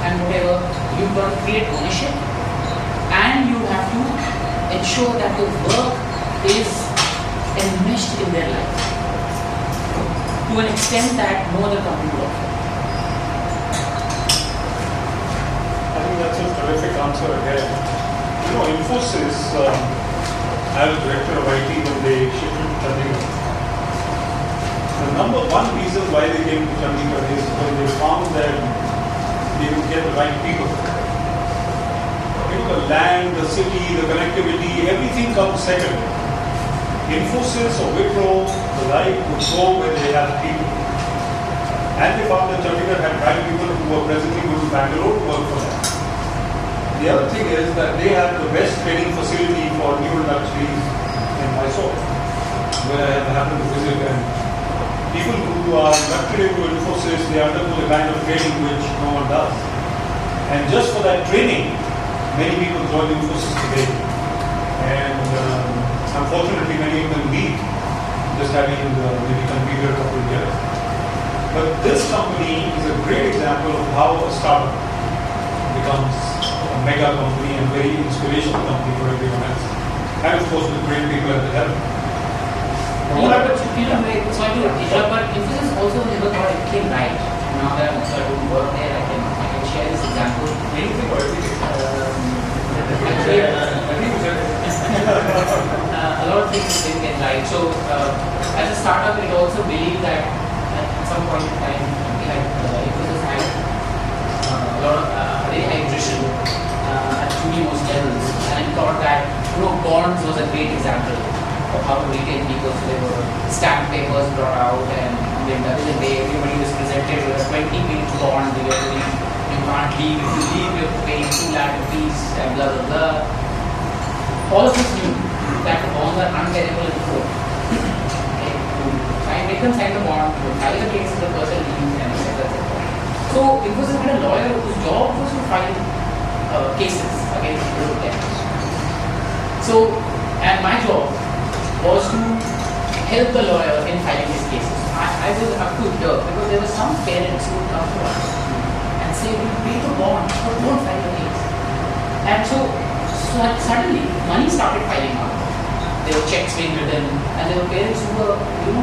and whatever, you've got to create ownership, and you have to ensure that the work is enmeshed in their life to an extent that no other company will offer. I think that's a terrific answer again. You know, Infosys, as director of IT when they shifted to Chandigarh, the number one reason why they came to Chandigarh is when they found that they would get the right people. You know, the land, the city, the connectivity, everything comes second. Infosys or Wipro, the like, would go where they have people. And they found that Chandigarh had right people who were presently going to Bangalore to work for them. The other thing is that they have the best training facility for new industries in Mysore, where I have happened to visit. And people who are inducted into Infosys, they undergo the kind of training which no one does. And just for that training, many people join Infosys today. And unfortunately, many of them leave, just having maybe completed a couple of years. But this company is a great example of how a startup becomes a mega company and very inspirational company for everyone else. And of course, with great people at the helm. But sorry to interrupt, but Infosys also never thought it came right. Now that I'm doing work there, I can share this example. Anything or everything? A lot of things didn't get right. So, as a startup, it also believed that at some point in time, Infosys had a lot of very high attrition at truly most levels, and it thought that bonds was a great example of how to retain people. So there were stamp papers brought out, and on the end of the day, everybody was presented with a 20-page bond. You can't leave. If you leave, you have to pay 2 lakh rupees and blah blah blah. All of us knew that the bonds are untenable in court. Okay, make them sign the bond, file the case if the person leaves, and etc. So Infosys had a lawyer whose job was to file cases against people who kept. So, and my job was to help the lawyer in filing his cases. I was up to here because there were some parents who would come to us and say, "We'll pay the bond, but don't file the case." And so suddenly, money started piling up. There were checks being written, and there were parents who were, who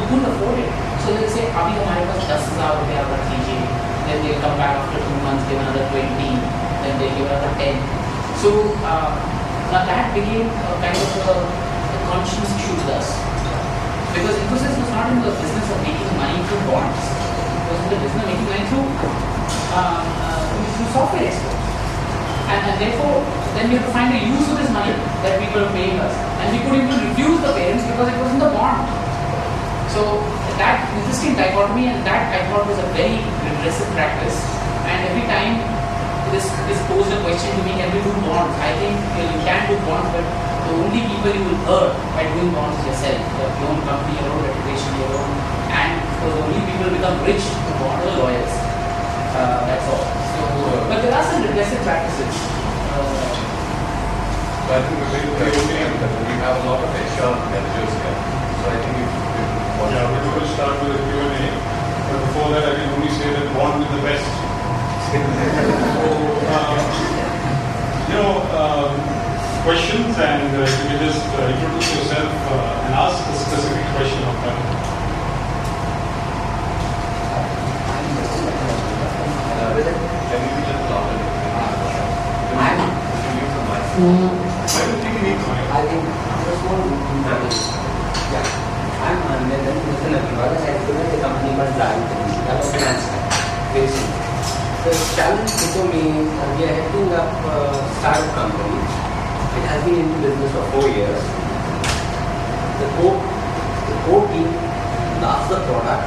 couldn't afford it. So they'll say, "Abhi hamare paas 10,000 rupees aap lijiye." Then they'll come back after 2 months, give another 20, then they give another 10. So now that became a kind of a conscience issue with us, because Infosys was not in the business of making money through bonds. It was in the business of making money through software exports. And therefore, then we have to find a use for this money that people are paying us. And we couldn't even refuse the parents because it was in the bond. So that interesting dichotomy, and that I thought was a very regressive practice. And every time this posed a question to me, can we do bonds? I think you can do bonds, but the only people you will hurt by doing bonds is yourself, your own company, your own reputation, your own, and the only people who become rich to bond are the lawyers. That's all. So, but there are some regressive practices. I think we have a lot of HR managers here. So I think we will start with a Q&A. But before that, I can only say that born with the best. Questions, and you can just introduce yourself and ask a specific question of that. Can you be just louder? I don't think you need to. think just one yeah. I'm Mr. Nagiwala. I represent a company called Drive. I'm a finance guy. The challenge before me is we are heading up a startup company. It has been into business for 4 years. The core team loves the product,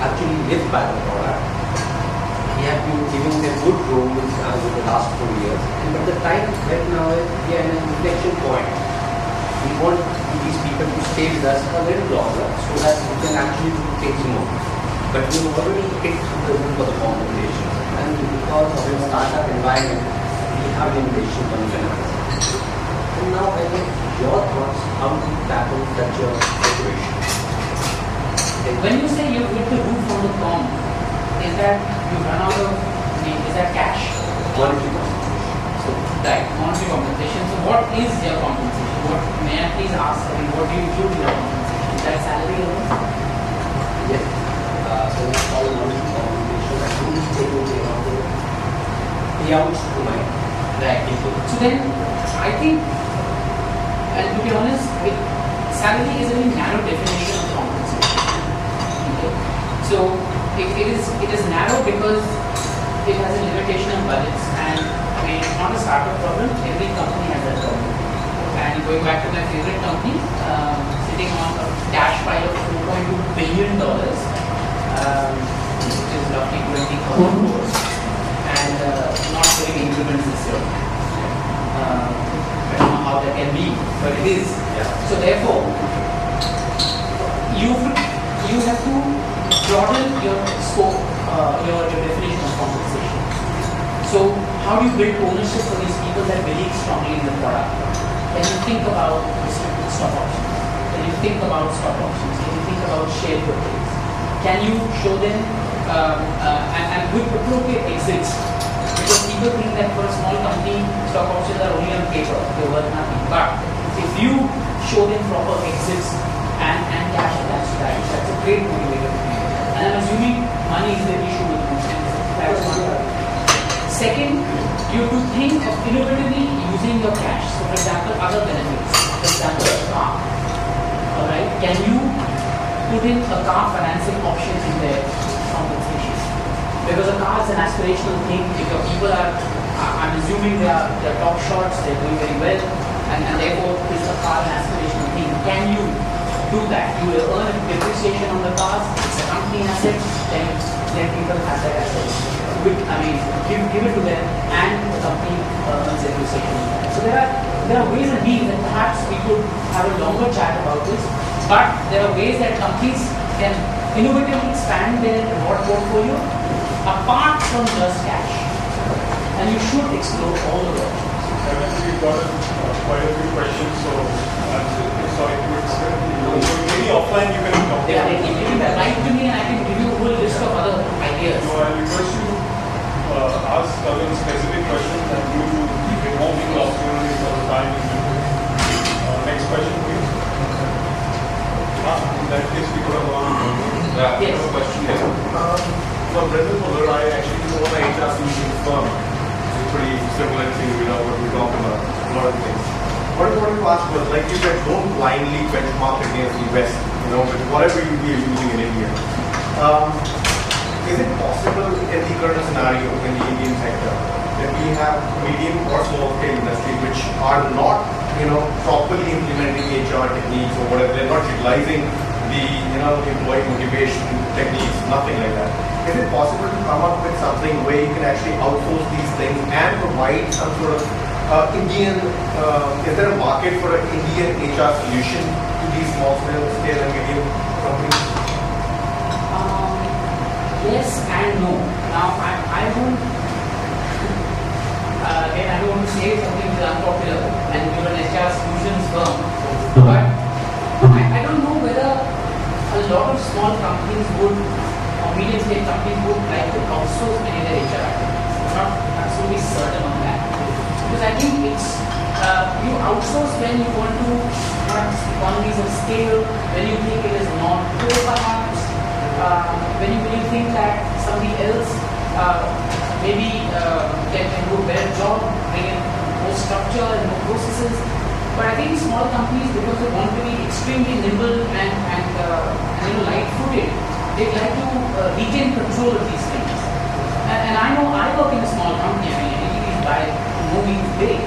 actually lives by the product. We have been giving them good growth over the last 4 years. But the time right now is we are in an inflection point. We want these people to stay with us a little longer so that we can actually do things more. But we have already hit the room for the compensation. And because of the startup environment, we have innovation coming in. And now I think your thoughts how to tackle such a situation. When you say you hit the roof from the bomb, is that you run out of Is that cash? Monetary. So, right, monetary compensation. So, what is your compensation? What may I please ask? I mean, what do you include in your compensation? Is that salary alone? Yes. So that's all monetary compensation. I don't take into account the payouts to my people. So then, I think, and to be honest, salary is a very narrow definition of compensation. Okay? So it is narrow because it has a limitation of budgets, and I mean it's not a startup problem. Every company has that problem. And going back to my favorite company, sitting on a cash pile of $4.2 billion, which is roughly 20,000 crores, and not getting increments this year. I don't know how that can be, but it is. Yeah. So therefore, you have to broaden your scope, your definition of compensation. So how do you build ownership for these people that believe strongly in the product? Can you think about stock options? Can you think about stock options? Can you think about share purchase? Can you show them and with appropriate exits? Because people think that for a small company, stock options are only on paper, they're worth nothing. But if you show them proper exits and cash attached to that, that's a great motivator for people. And I'm assuming money is the issue with most things. That's one part. Second, you have to think of innovatively using your cash. So for example, other benefits. For example, a car. Alright, can you put in a car financing option in their compensation? Because a car is an aspirational thing. If your people are, I'm assuming they're top shots, they're doing very well, and therefore is a car an aspirational thing. Can you do that? You will earn a depreciation on the cars, it's a company asset, then people have that asset. I mean, give it to them, and the company earns depreciation on that. So there are ways and means, and perhaps we could have a longer chat about this, but there are ways that companies can innovatively expand their reward portfolio apart from just cash, and you should explore all the options. We've got quite a few questions, so I'm sorry to extend. Maybe offline you can come. Yeah, write to me and I can give you a whole list of other ideas. So I request you to ask other specific questions and you to give more people opportunities for the time. Next question, please. In that case, we could have gone. Yeah, Yes. no question here. No, Brendan Muller, I actually own an HR solutions firm. It's pretty similar to what we talked about, a lot of things. What I wanted to ask was, like you said, don't blindly benchmark against the West, with whatever you are using in India. Is it possible in the current scenario in the Indian sector that we have medium or small scale industries which are not, properly implementing HR techniques or whatever, they're not utilizing the, employee motivation techniques, nothing like that. Is it possible to come up with something where you can actually outsource these things and provide some sort of Indian, is there a market for an Indian HR solution to these small scale and medium companies? Yes and no. Now, I won't, again, I don't want to say something which is unpopular and you're an HR solutions firm, but I don't know whether a lot of small companies would, or medium scale companies would like to outsource many of their HR activities. I'm not absolutely certain on that. Because I think it's, you outsource when you want to have economies of scale, when you think it is not good perhaps, when you really think that somebody else maybe can do a better job, bring in more structure and more processes. But I think small companies, because they want to be extremely nimble and light-footed, they like to retain control of these things. And I know I work in a small company. I mean, it is by no means big,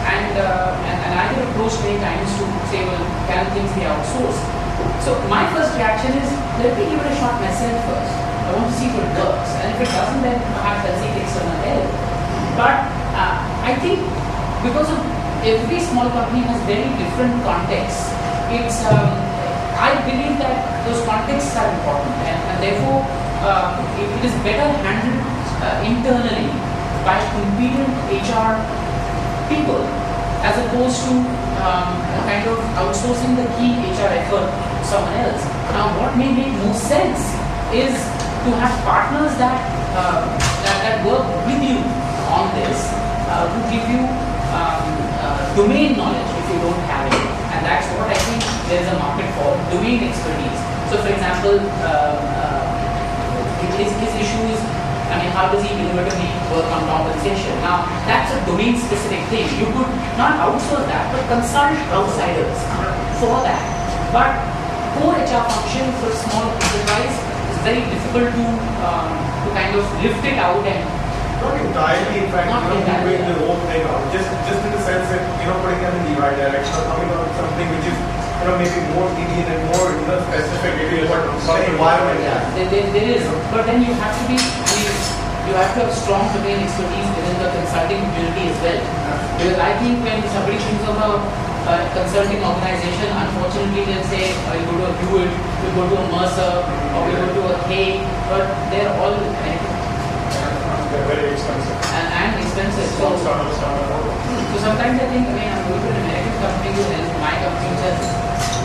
and I get approached many times to say, well, can things be outsourced? So my first reaction is, let me give it a shot myself first. I want to see if it works, and if it doesn't, then perhaps I'll seek external help. But I think because of every small company has very different contexts, it's I believe that those contexts are important, and therefore it is better handled internally by competent HR people as opposed to kind of outsourcing the key HR effort to someone else. Now, what may make more sense is to have partners that work with you domain knowledge if you don't have it. And that's what I think there is a market for, domain expertise. So for example, his issue is, I mean, how does he innovatively work on compensation? Now, that's a domain specific thing. You could not outsource that, but consult outsiders for that. But core HR function for small enterprise is very difficult to kind of lift it out and not entirely, in fact, not moving entirely, the whole thing out. Just in the sense that, putting them in the right direction or coming out with something which is, maybe more Indian and more, specific to what environment. Yeah, there is. But then you have to be, you have to have strong domain expertise within the consulting community as well. Because I think when somebody thinks of a consulting organization, unfortunately they'll say, you go to a Hewitt, you go to a Mercer, or you go to a Hay, but they're all They're very expensive. and expensive. So sometimes I think, I'm going to an American company and my company has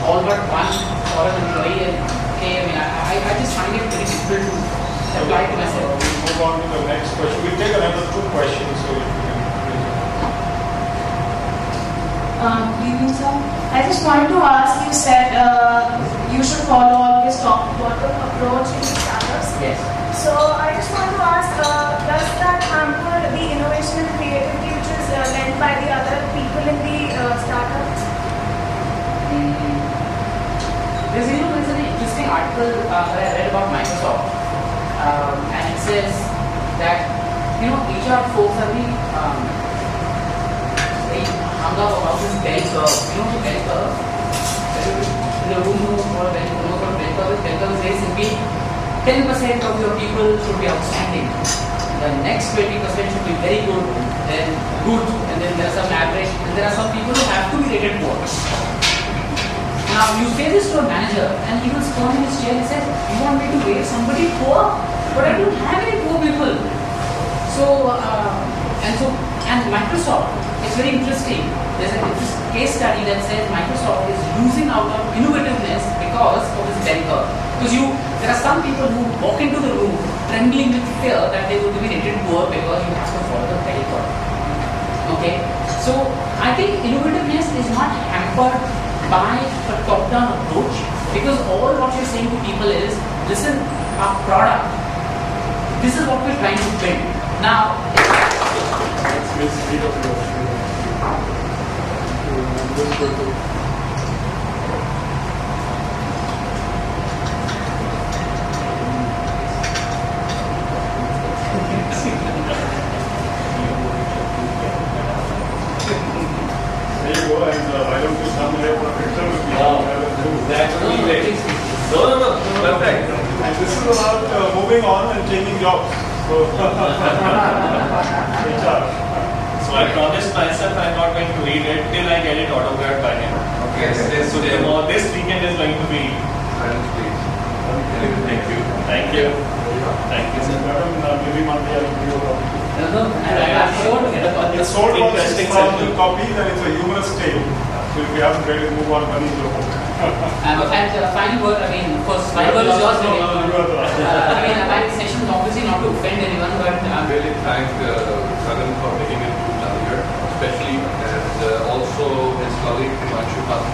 all but one foreign employee and I just find it very difficult to apply to myself. We'll move on to the next question. We'll take another 2 questions. So if you can Good evening, sir. I just wanted to ask, you said you should follow always top-bottom approach in startups. Yes. So I just want to ask, does that hamper the innovation and creativity which is led by the other people in the startups? There's an interesting article that I read about Microsoft, and it says that HR folks are very hung up about this bell curve. The bell curve. In the room knows what bell curve is. Bell curve is very simply 10% of your people should be outstanding. The next 20% should be very good, then good, and then there are some average, and there are some people who have to be rated poor. Now you say this to a manager, and he will squirm in his chair and say, "You want me to rate somebody poor? But I don't have any poor people." And Microsoft, it's very interesting. There's a case study that says Microsoft is losing out on innovativeness because of this bell curve. Because there are some people who walk into the room trembling with fear that they will be rated poor because you have to follow the bell curve. Okay? So I think innovativeness is not hampered by a top-down approach, because all what you're saying to people is, listen, our product, this is what we're trying to build. Now, there you go, and why don't you come here for a picture with me? That's really great. No, perfect. And this is about moving on and changing jobs. So, HR. So I promised myself I'm not going to read it till I get it autographed by him. Okay, this today. So this weekend is going to be. Please. Thank you. Thank you. Thank you, sir. Maybe Monday I'll give you a copy. I'm sure to get a copy. It's sold for Interesting 6,000 copies and it's a humorous tale. So if you haven't read it, move on, money is your home. And final word, of course, final word is yours. My session is obviously not to offend anyone, but I really thank Gagan for making it to Chandigarh, especially, and also his colleague Himanshu Khan.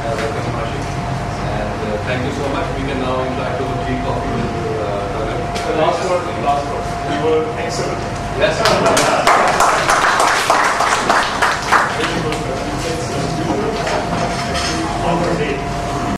Welcome, Himanshu. And thank you so much. We can now interact over tea, coffee with Gagan. The last word. You were excellent. Yes, sir.